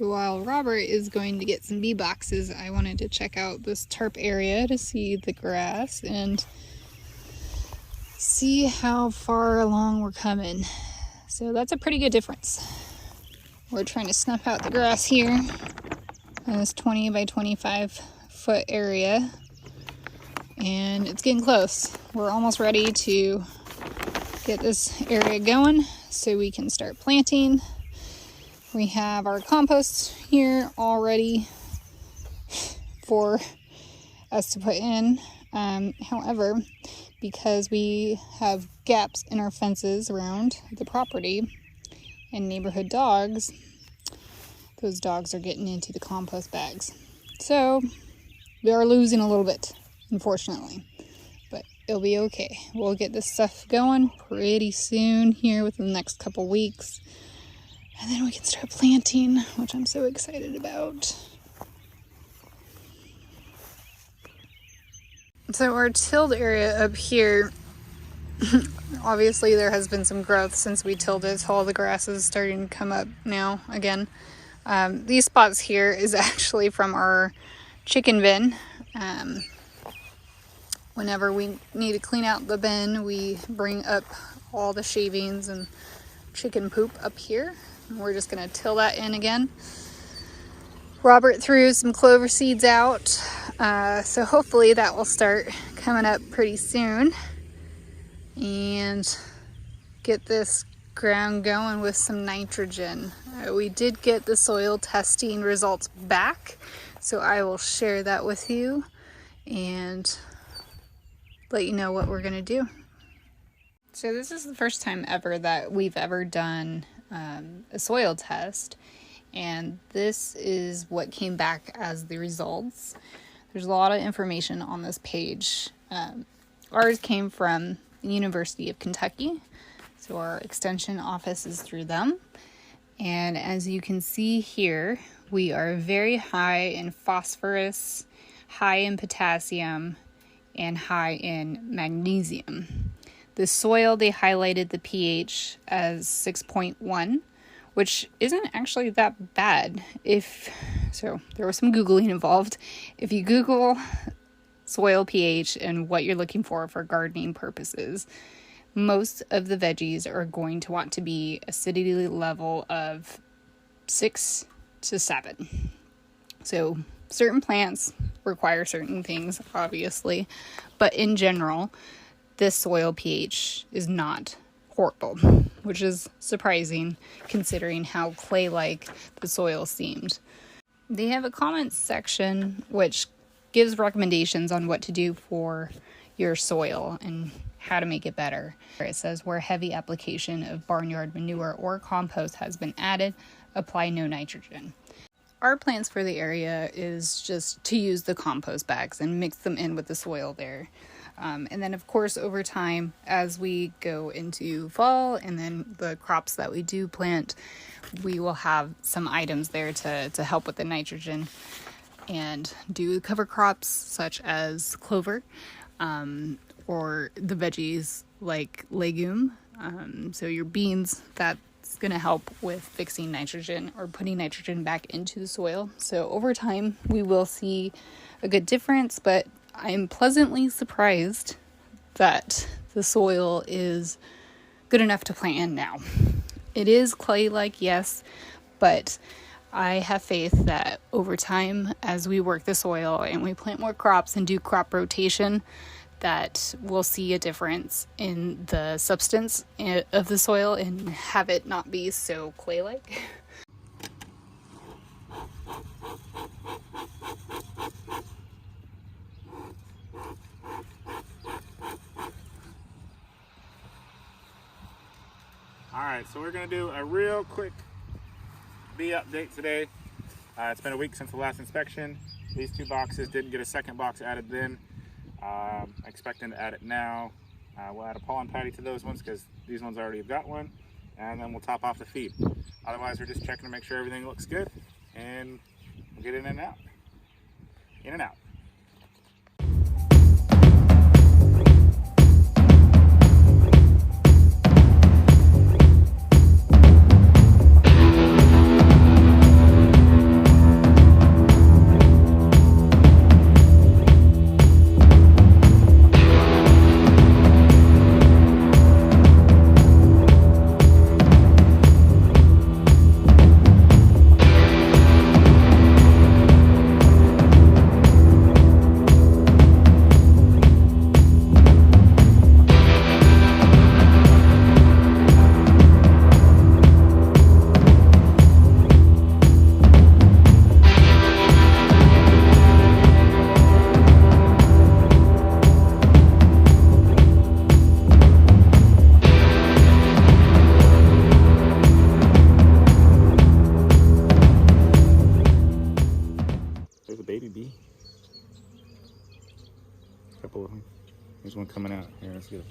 So while Robert is going to get some bee boxes, I wanted to check out this tarp area to see the grass and see how far along we're coming. So that's a pretty good difference. We're trying to snuff out the grass here in this 20 by 25 foot area, and it's getting close. We're almost ready to get this area going so we can start planting. We have our compost here all ready for us to put in. However, because we have gaps in our fences around the property and neighborhood dogs, those dogs are getting into the compost bags. So we are losing a little bit, unfortunately, but it'll be okay. We'll get this stuff going pretty soon here within the next couple weeks, and then we can start planting, which I'm so excited about. So our tilled area up here, obviously there has been some growth since we tilled it. All the grass is starting to come up now again. These spots here is actually from our chicken bin. Whenever we need to clean out the bin, we bring up all the shavings and chicken poop up here. And we're just going to till that in again. Robert threw some clover seeds out, so hopefully that will start coming up pretty soon and get this ground going with some nitrogen. We did get the soil testing results back, so I will share that with you and let you know what we're going to do. So this is the first time ever that we've ever done a soil test. And this is what came back as the results. There's a lot of information on this page. Ours came from the University of Kentucky, so our extension office is through them. And as you can see here, we are very high in phosphorus, high in potassium, and high in magnesium. The soil, they highlighted the pH as 6.1. which isn't actually that bad. So there was some Googling involved. If you Google soil pH and what you're looking for gardening purposes, most of the veggies are going to want to be acidity level of 6 to 7. So certain plants require certain things, obviously, but in general, this soil pH is not horrible, which is surprising considering how clay-like the soil seemed. They have a comments section which gives recommendations on what to do for your soil and how to make it better. It says where heavy application of barnyard manure or compost has been added, apply no nitrogen. Our plans for the area is just to use the compost bags and mix them in with the soil there. And then, of course, over time, as we go into fall and then the crops that we do plant, we will have some items there to help with the nitrogen and do cover crops such as clover or the veggies like legume. So your beans, that's going to help with fixing nitrogen or putting nitrogen back into the soil. So over time, we will see a good difference, but I'm pleasantly surprised that the soil is good enough to plant in now. It is clay-like, yes, but I have faith that over time, as we work the soil and we plant more crops and do crop rotation, that we'll see a difference in the substance of the soil and have it not be so clay-like. Alright, so we're going to do a real quick bee update today. It's been a week since the last inspection. These 2 boxes didn't get a second box added then. Expecting to add it now. We'll add a pollen patty to those ones because these ones already have got one. And then we'll top off the feed. Otherwise, we're just checking to make sure everything looks good. And we'll get in and out. In and out.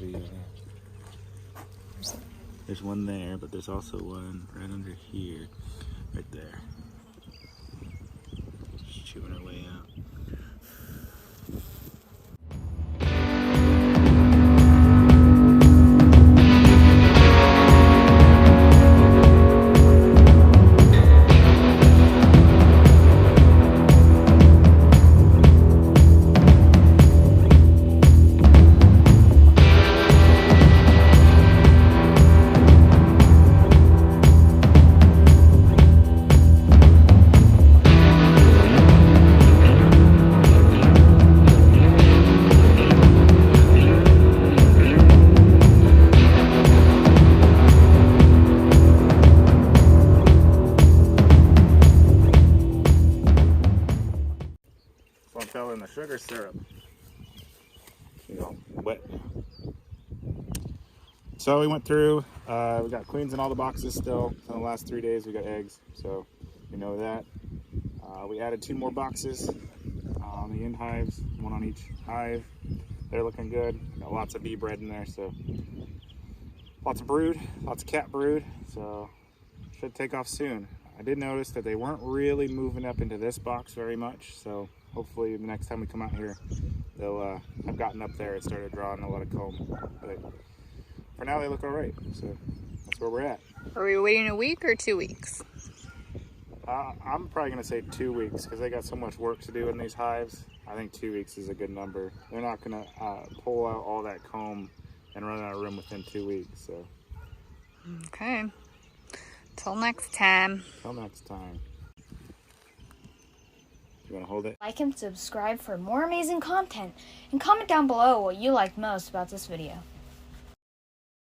video. There's one there, but there's also one right under here, right there. Just chewing her way out. One fell in the sugar syrup. You know, wet. So we went through, we got queens in all the boxes still. So in the last 3 days we got eggs, so we know that. We added 2 more boxes on the end hives, 1 on each hive. They're looking good. Got lots of bee bread in there, so lots of brood, lots of cat brood, so should take off soon. I did notice that they weren't really moving up into this box very much, so hopefully the next time we come out here, they'll have gotten up there and started drawing a lot of comb. But for now, they look all right, so that's where we're at. Are we waiting a week or 2 weeks? I'm probably gonna say 2 weeks because they got so much work to do in these hives. I think 2 weeks is a good number. They're not gonna pull out all that comb and run out of room within 2 weeks, so. Okay. Till next time. Till next time. You want to hold it? Like and subscribe for more amazing content, and comment down below what you liked most about this video.